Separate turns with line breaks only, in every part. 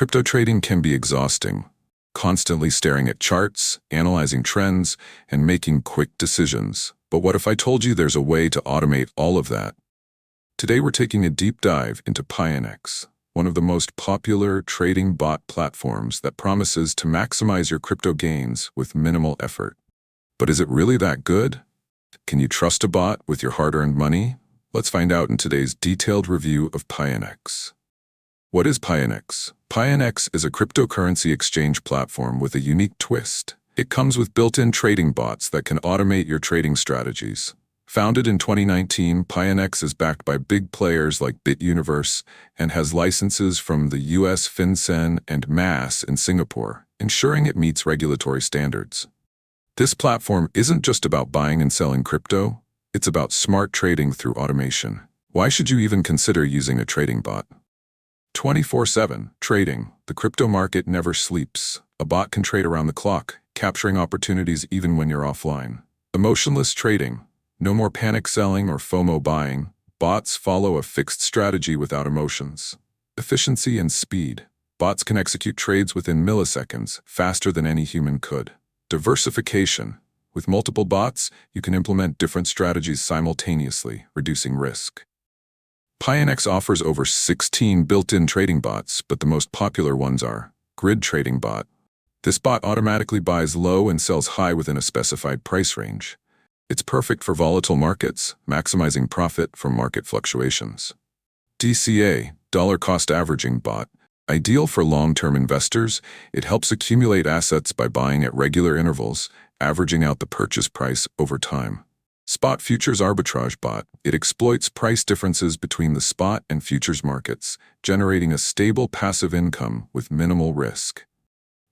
Crypto trading can be exhausting, constantly staring at charts, analyzing trends, and making quick decisions. But what if I told you there's a way to automate all of that? Today we're taking a deep dive into Pionex, one of the most popular trading bot platforms that promises to maximize your crypto gains with minimal effort. But is it really that good? Can you trust a bot with your hard-earned money? Let's find out in today's detailed review of Pionex. What is Pionex? Pionex is a cryptocurrency exchange platform with a unique twist. It comes with built-in trading bots that can automate your trading strategies. Founded in 2019, Pionex is backed by big players like BitUniverse and has licenses from the US FinCEN and MAS in Singapore, ensuring it meets regulatory standards. This platform isn't just about buying and selling crypto, it's about smart trading through automation. Why should you even consider using a trading bot? 24/7 trading. The crypto market never sleeps. A bot can trade around the clock, capturing opportunities even when you're offline. Emotionless trading. No more panic selling or FOMO buying. Bots follow a fixed strategy without emotions. Efficiency and speed. Bots can execute trades within milliseconds, faster than any human could. Diversification. With multiple bots, you can implement different strategies simultaneously, reducing risk. Pionex offers over 16 built-in trading bots, but the most popular ones are Grid Trading Bot. This bot automatically buys low and sells high within a specified price range. It's perfect for volatile markets, maximizing profit from market fluctuations. DCA, Dollar Cost Averaging Bot. Ideal for long-term investors, it helps accumulate assets by buying at regular intervals, averaging out the purchase price over time. Spot Futures Arbitrage Bot. It exploits price differences between the spot and futures markets, generating a stable passive income with minimal risk.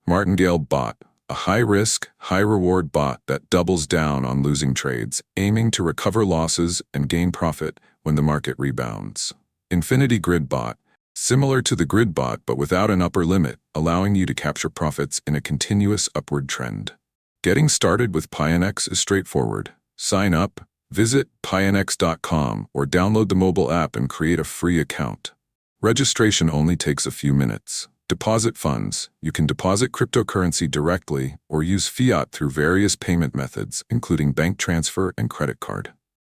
Martingale Bot. A high-risk, high-reward bot that doubles down on losing trades, aiming to recover losses and gain profit when the market rebounds. Infinity Grid Bot. Similar to the Grid Bot but without an upper limit, allowing you to capture profits in a continuous upward trend. Getting started with Pionex is straightforward. Sign up, visit pionex.com or download the mobile app and create a free account. Registration only takes a few minutes. Deposit funds. You can deposit cryptocurrency directly or use fiat through various payment methods, including bank transfer and credit card.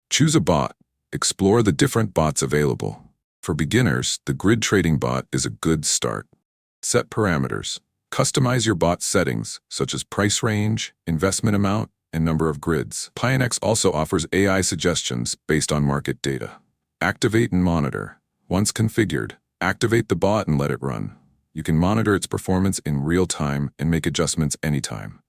Choose a bot. Explore the different bots available. For beginners, the Grid Trading Bot is a good start. Set parameters. Customize your bot settings, such as price range, investment amount, and number of grids. Pionex also offers AI suggestions based on market data. Activate and monitor. Once configured, activate the bot and let it run. You can monitor its performance in real time and make adjustments anytime.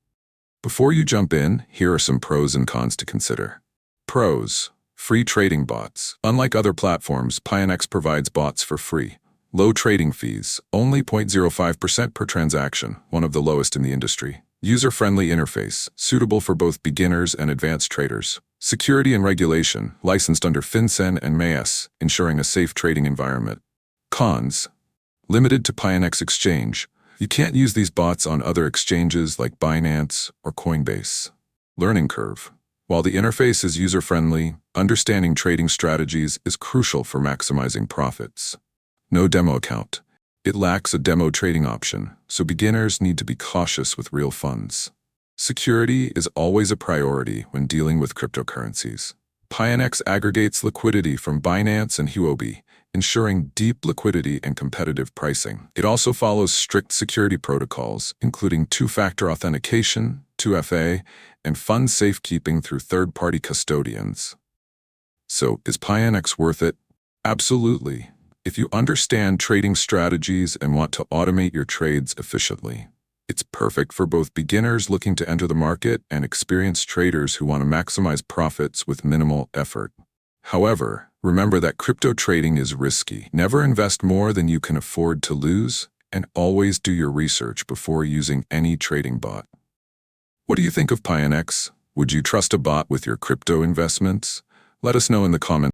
Before you jump in, here are some pros and cons to consider. Pros. Free trading bots. Unlike other platforms, Pionex provides bots for free. Low trading fees, only 0.05% per transaction, one of the lowest in the industry. User-friendly interface, suitable for both beginners and advanced traders. Security and regulation, licensed under FinCEN and MAS, ensuring a safe trading environment. Cons. Limited to Pionex Exchange. You can't use these bots on other exchanges like Binance or Coinbase. Learning curve. While the interface is user-friendly, understanding trading strategies is crucial for maximizing profits. No demo account. It lacks a demo trading option, so beginners need to be cautious with real funds. Security is always a priority when dealing with cryptocurrencies. Pionex aggregates liquidity from Binance and Huobi, ensuring deep liquidity and competitive pricing. It also follows strict security protocols, including two-factor authentication, 2FA, and fund safekeeping through third-party custodians. So, is Pionex worth it? Absolutely. If you understand trading strategies and want to automate your trades efficiently, it's perfect for both beginners looking to enter the market and experienced traders who want to maximize profits with minimal effort. However, remember that crypto trading is risky. Never invest more than you can afford to lose, and always do your research before using any trading bot. What do you think of Pionex? Would you trust a bot with your crypto investments? Let us know in the comments.